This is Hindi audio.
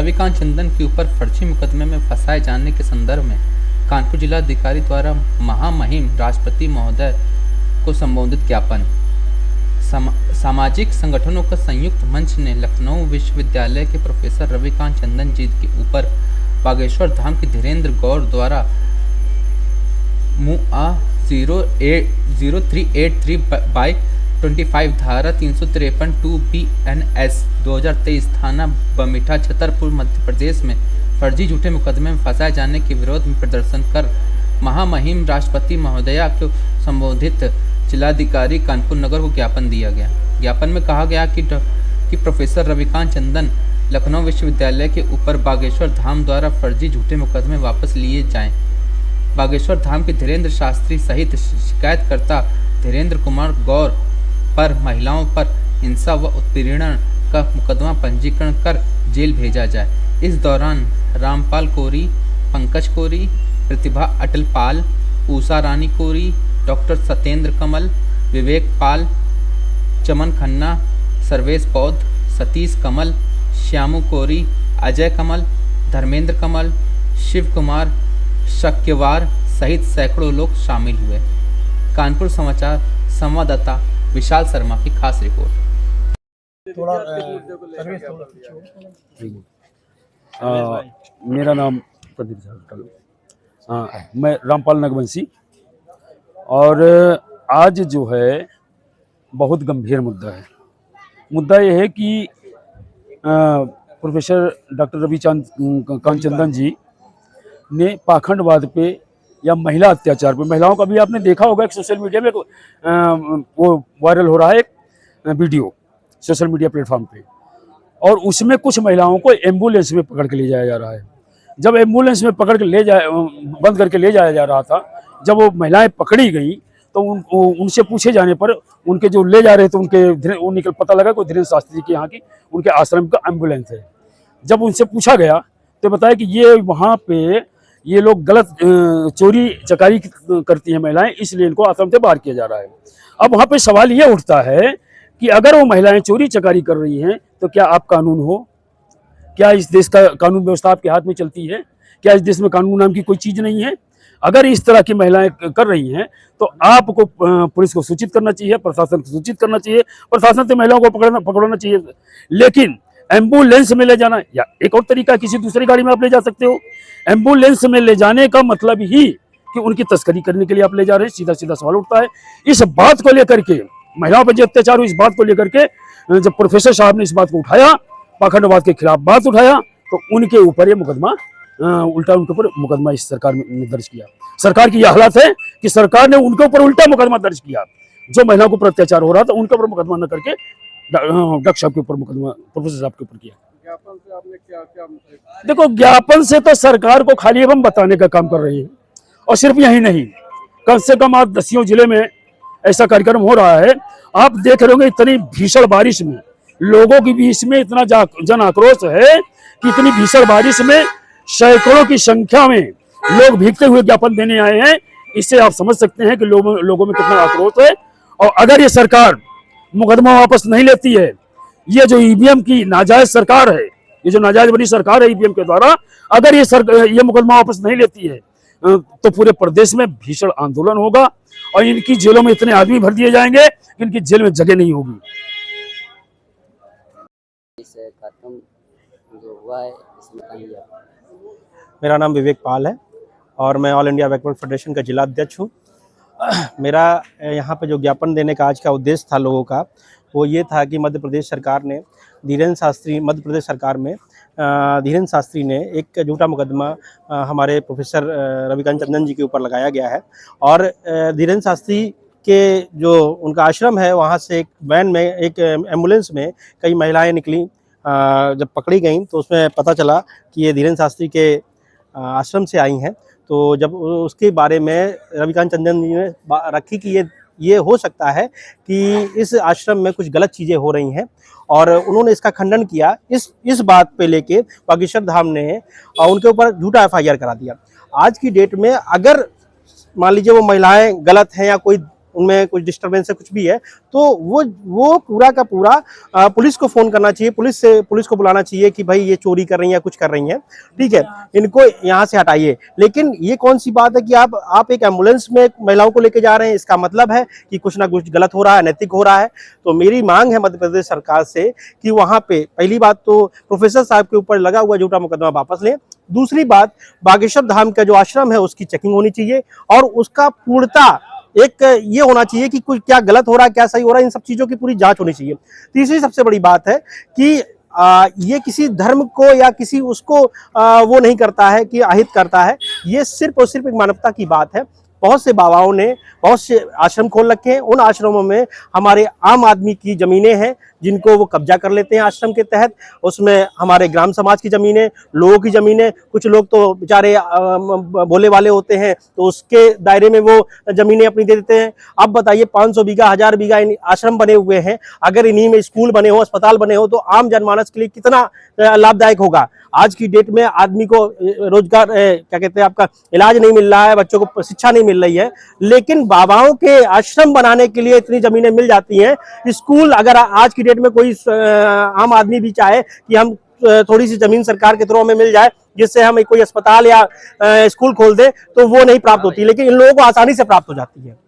रविकांत चंदन के ऊपर फर्जी मुकदमे में फंसाए जाने के संदर्भ में कानपुर जिलाधिकारी द्वारा महामहिम राष्ट्रपति महोदय को संबोधित ज्ञापन। सामाजिक संगठनों का संयुक्त मंच ने लखनऊ विश्वविद्यालय के प्रोफेसर रविकांत चंदन जी के ऊपर बागेश्वर धाम के धीरेन्द्र गौर द्वारा मुआ 0383/25 धारा 353 2BNS 2023 थाना बमिठा छतरपुर मध्य प्रदेश में फर्जी झूठे मुकदमे में फंसाए जाने के विरोध में प्रदर्शन कर महामहिम राष्ट्रपति महोदया को संबोधित जिलाधिकारी कानपुर नगर को ज्ञापन दिया गया। ज्ञापन में कहा गया कि प्रोफेसर रविकांत चंदन लखनऊ विश्वविद्यालय के ऊपर बागेश्वर धाम द्वारा फर्जी झूठे मुकदमे वापस लिए जाएं। बागेश्वर धाम के धीरेन्द्र शास्त्री सहित शिकायतकर्ता धीरेन्द्र कुमार गौर पर महिलाओं पर हिंसा व उत्पीड़न का मुकदमा पंजीकरण कर जेल भेजा जाए। इस दौरान रामपाल कोरी, पंकज कोरी, प्रतिभा अटलपाल, उषा रानी कोरी, डॉक्टर सत्येंद्र कमल, विवेक पाल, चमन खन्ना, सर्वेश बौद्ध, सतीश कमल, श्यामू कोरी, अजय कमल, धर्मेंद्र कमल, शिव कुमार शक्यवार सहित सैकड़ों लोग शामिल हुए। कानपुर समाचार संवाददाता विशाल शर्मा की खास रिपोर्ट। मेरा नाम प्रदीप झाल, मैं रामपाल नगवंशी। और आज जो है बहुत गंभीर मुद्दा है। मुद्दा यह है कि प्रोफेसर डॉक्टर रविकांत चंदन जी ने पाखंडवाद पे या महिला अत्याचार पे, महिलाओं का भी आपने देखा होगा, एक सोशल मीडिया में वो वायरल हो रहा है एक वीडियो सोशल मीडिया प्लेटफॉर्म पे, और उसमें कुछ महिलाओं को एम्बुलेंस में पकड़ के ले जाया जा रहा है। जब एम्बुलेंस में पकड़ के बंद करके ले जाया जा रहा था, जब वो महिलाएं पकड़ी गई तो उनसे पूछे जाने पर उनके जो ले जा रहे थे उनके पता लगा कि धीरेन्द्र शास्त्री के यहाँ की उनके आश्रम का एम्बुलेंस है। जब उनसे पूछा गया तो बताया कि ये वहाँ पे ये लोग गलत चोरी चकारी करती हैं महिलाएं, इसलिए इनको आश्रम से बाहर किया जा रहा है। अब वहाँ पे सवाल ये उठता है कि अगर वो महिलाएं चोरी चकारी कर रही हैं तो क्या आप कानून हो? क्या इस देश का कानून व्यवस्था आपके हाथ में चलती है? क्या इस देश में कानून नाम की कोई चीज़ नहीं है? अगर इस तरह की महिलाएं कर रही हैं तो आपको पुलिस को सूचित करना चाहिए, प्रशासन को सूचित करना चाहिए, प्रशासन से महिलाओं को पकड़ना चाहिए। लेकिन एम्बुलेंस में ले जाना, या एक और तरीका, किसी दूसरी गाड़ी में आप ले जा सकते हो। एम्बुलेंस में ले जाने का मतलब ही कि उनकी तस्करी करने के लिए आप ले जा रहे हैं। सीधा सीधा सवाल उठता है। इस बात को लेकर के, महिलाओं पर जो अत्याचार हुआ, इस बात को लेकर के जब प्रोफेसर साहब ने इस बात को उठाया, पाखंडवाद के खिलाफ बात उठाया, तो उनके ऊपर ये मुकदमा उल्टा उनके ऊपर मुकदमा इस सरकार ने दर्ज किया। सरकार की यह हालत है कि सरकार ने उनके ऊपर उल्टा मुकदमा दर्ज किया। जो महिलाओं को अत्याचार हो रहा था उनके ऊपर मुकदमा न करके डॉक्टर साहब के ऊपर मुकदमा प्रोफेसर साहब के ऊपर किया। ज्ञापन से आपने क्या देखो, ज्ञापन से तो सरकार को खाली हम बताने का काम कर रहे हैं, और सिर्फ यही नहीं, कम से कम आज 10 जिले में ऐसा कार्यक्रम हो रहा है। आप देख रहे होंगे इतनी भीषण बारिश में लोगों के बीच में इतना जन आक्रोश है कि इतनी भीषण बारिश में सैकड़ों की संख्या में लोग भीगते हुए ज्ञापन देने आए हैं। इससे आप समझ सकते हैं कि लोगों में कितना आक्रोश है। और अगर ये सरकार मुकदमा वापस नहीं लेती है, ये जो ईवीएम की नाजायज सरकार है, ये जो नाजायज बनी सरकार है ईवीएम के द्वारा, अगर ये मुकदमा वापस नहीं लेती है तो पूरे प्रदेश में भीषण आंदोलन होगा और इनकी जेलों में इतने आदमी भर दिए जाएंगे कि इनकी जेल में जगह नहीं होगी। मेरा नाम विवेक पाल है और मैं ऑल इंडिया बैकवर्ड फेडरेशन का जिला अध्यक्ष हूँ। मेरा यहाँ पे जो ज्ञापन देने का आज का उद्देश्य था लोगों का, वो ये था कि मध्य प्रदेश सरकार ने धीरेन्द्र शास्त्री ने एक झूठा मुकदमा हमारे प्रोफेसर रविकांत चंदन जी के ऊपर लगाया गया है। और धीरेन्द्र शास्त्री के जो उनका आश्रम है, वहाँ से एक वैन में, एक एम्बुलेंस में कई महिलाएं निकली। जब पकड़ी गई तो उसमें पता चला कि ये धीरेन्द्र शास्त्री के आश्रम से आई हैं। तो जब उसके बारे में रविकांत चंदन जी ने रखी कि ये हो सकता है कि इस आश्रम में कुछ गलत चीज़ें हो रही हैं, और उन्होंने इसका खंडन किया। इस बात पे लेके बागेश्वर धाम ने उनके ऊपर झूठा FIR करा दिया। आज की डेट में अगर मान लीजिए वो महिलाएं गलत हैं या कोई उनमें कुछ डिस्टर्बेंस है, कुछ भी है, तो वो पूरा का पूरा पुलिस को फोन करना चाहिए, पुलिस को बुलाना चाहिए कि भाई ये चोरी कर रही है, कुछ कर रही हैं, ठीक है, इनको यहाँ से हटाइए। लेकिन ये कौन सी बात है कि आप एक एम्बुलेंस में महिलाओं को लेके जा रहे हैं, इसका मतलब है कि कुछ ना कुछ गलत हो रहा है, अनैतिक हो रहा है। तो मेरी मांग है मध्य प्रदेश सरकार से कि वहां पे पहली बात तो प्रोफेसर साहब के ऊपर लगा हुआ झूठा मुकदमा वापस लें। दूसरी बात, बागेश्वर धाम का जो आश्रम है उसकी चेकिंग होनी चाहिए और उसका पूर्णता एक ये होना चाहिए कि कुछ क्या गलत हो रहा है, क्या सही हो रहा है, इन सब चीजों की पूरी जांच होनी चाहिए। तीसरी सबसे बड़ी बात है कि ये किसी धर्म को या किसी उसको वो नहीं करता है कि आहित करता है, ये सिर्फ और सिर्फ एक मानवता की बात है। बहुत से बाबाओं ने बहुत से आश्रम खोल रखे हैं, उन आश्रमों में हमारे आम आदमी की जमीनें हैं जिनको वो कब्जा कर लेते हैं आश्रम के तहत। उसमें हमारे ग्राम समाज की जमीनें, लोगों की जमीनें, कुछ लोग तो बेचारे भोले वाले होते हैं तो उसके दायरे में वो जमीनें अपनी दे देते हैं। अब बताइए 500 बीघा 1000 बीघा आश्रम बने हुए हैं, अगर इन्हीं में स्कूल बने हो, अस्पताल बने हो तो आम जनमानस के लिए कितना लाभदायक होगा। आज की डेट में आदमी को रोजगार क्या कहते हैं आपका इलाज नहीं मिल रहा है, बच्चों को शिक्षा नहीं मिल रही है, लेकिन बाबाओं के आश्रम बनाने के लिए इतनी जमीनें मिल जाती हैं। स्कूल अगर आज की डेट में कोई आम आदमी भी चाहे कि हम थोड़ी सी जमीन सरकार के थ्रू हमें मिल जाए जिससे हम कोई अस्पताल या स्कूल खोल दे तो वो नहीं प्राप्त होती, लेकिन इन लोगों को आसानी से प्राप्त हो जाती है।